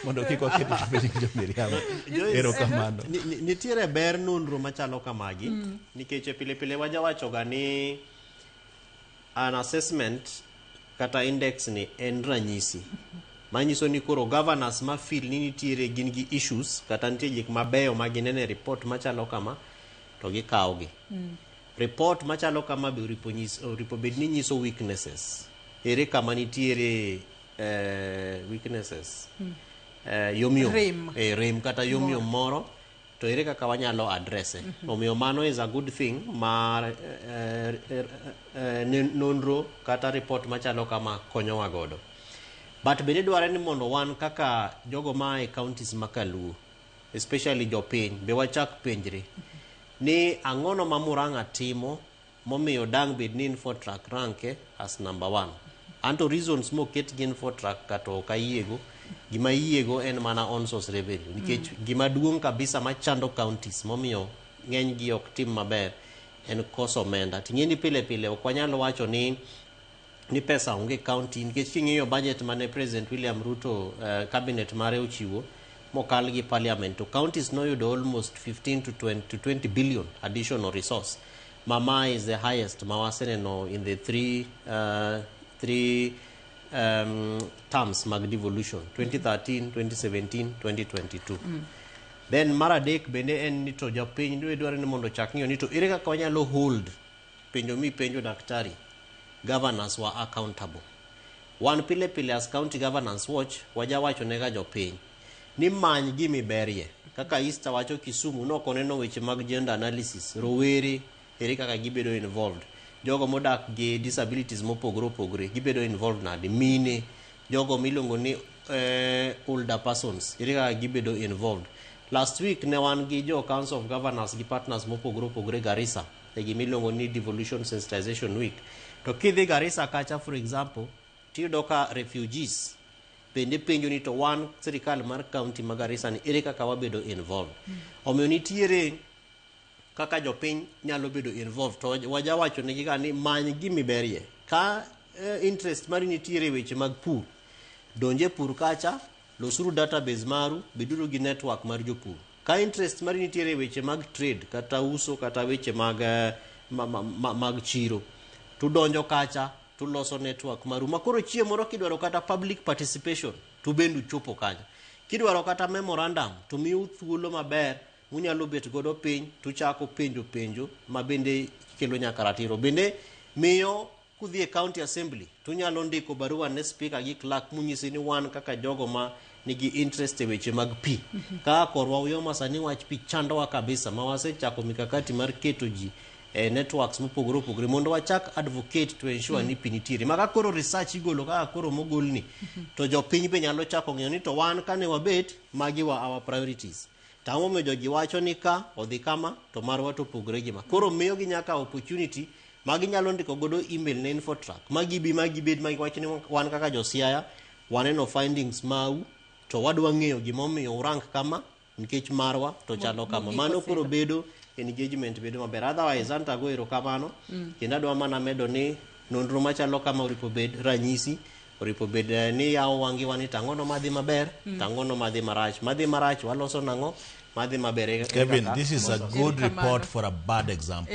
mondo kik waket penj jo Miriam. Erokamano. Nitiere ber nonro machalo kamagi nikech pile pile wajawacho ga ni an assessment kata index ni en ranyisi manyiso ni koro governors ma feel ni nitiere gin gi issues kata nitie gik mabeyo ma ginene report machalo kama to gikawgi. Report machalo kama be ripo bed ni nyiso weaknesses. Ere kama nitiere weaknesses. Yomyom. Rem kata yomyom moro to ere kaka wanyalo address. Omiyo mano is a good thing mar nonro kata report machalo kama konyowa godo. But bende dware ni mondo wan kaka jogo ma e counties makaluo, especially jopiny, be wachak penjre ni ang'ono ma Murang'a timo momiyo dang bed ni info track ranke as number 1. Anto reasons moket gi info track kata ok ayiego, gima yiego en mana on source revenue nikech gima duong' kabisa machando counties momiyo ng'eny gi ok tim maber en koso omenda. Ting'eni pile pile ok wanyalo wacho ni pesa onge county nikech king'iyo budget mane President William Ruto cabinet mare ochiwo mokal gi parliament to counties noyudo almost 15 to 20 billion additional resource. Mama is the highest mawaseneno in the three terms mag devolution 2013, 2017, 2022. Then maradek bende en ni to japiny dwaro ni mondo chak ng'iyo ni to ere kaka wanyalo hold penjo mi penjo daktari governors were accountable. One pile pile as county governance watch wajawacho nega jopiny ni many gimi berie kaka Easter wacho Kisumu no koneno weche mag gender analysis rowere ere kaka gibedo involved, jogo modak gi disabilities mopogore gibedo involved nade, mine, jogo milongo ni older persons ere kaka gibedo involved. Last week ne wan gi jo Council of Governors gi partners mopogore Garissa e gimilongo ni devolution sensitization week. To kidhi Garissa kacha for example tiyudo ka refugees bende penjo ni to wan sirikal mar county ma Garissa ni ere kaka wabedo involved. Omiyo nitiere kaka jopiny nyalo bedo involved to wajawacho negi ga ni many gimi berie ka interest mari nitiere weche mag pur, donje pur kacha, losuru database maru, beduru gi network mar jopur. Ka interest mari nitiere weche mag trade kata uso kata weche mag chiro, tudonjo kacha tuloso network maru makoro chiemo moro kidwaro kata public participation to bendu chopo kanyo, kidwaro kata memorandum to miu thuolo maber munyalo bet godo piny tuchako penjo ma bende kelo nyaka ratiro. Bende miyo kudhi e county assembly tunyalo ndiko barua ne speaker gi clerk munyisi ni wan kaka jogo ma nigi interest e weche mag pi ka korwa uyo masani wach pi chandowa kabisa ma wasechako mikakati mar keto ji networks mopogore mondo wachak advocate to ensure ni pi nitiere maka koro research igolo kaka koro mogolni to jopiny be nyalo chako ng'eyo ni to wan kane wabet magi wa our priorities. Tamo me jogi wacho ni ka odhi kama to marwa to pogre gima koro miyo gi nyaka opportunity magi nyalo ndiko godo email ne info track magi bed magi wacho ni wan kaka josiaya waneno findings mau to wadwa ng'eyo gimomiyo urank kama nikech marwa to chalo kama mano koro bedo engagement bedo maber. Otherwise anta go erokamano kendo adwa mana medo ni nonro machalo kama uripo bed ranyisi, uripo bed ni yawo wangi wani tangono madhi maber, tangono madhi marach waloso nango madhi maber. Kevin, this is a good report for a bad example.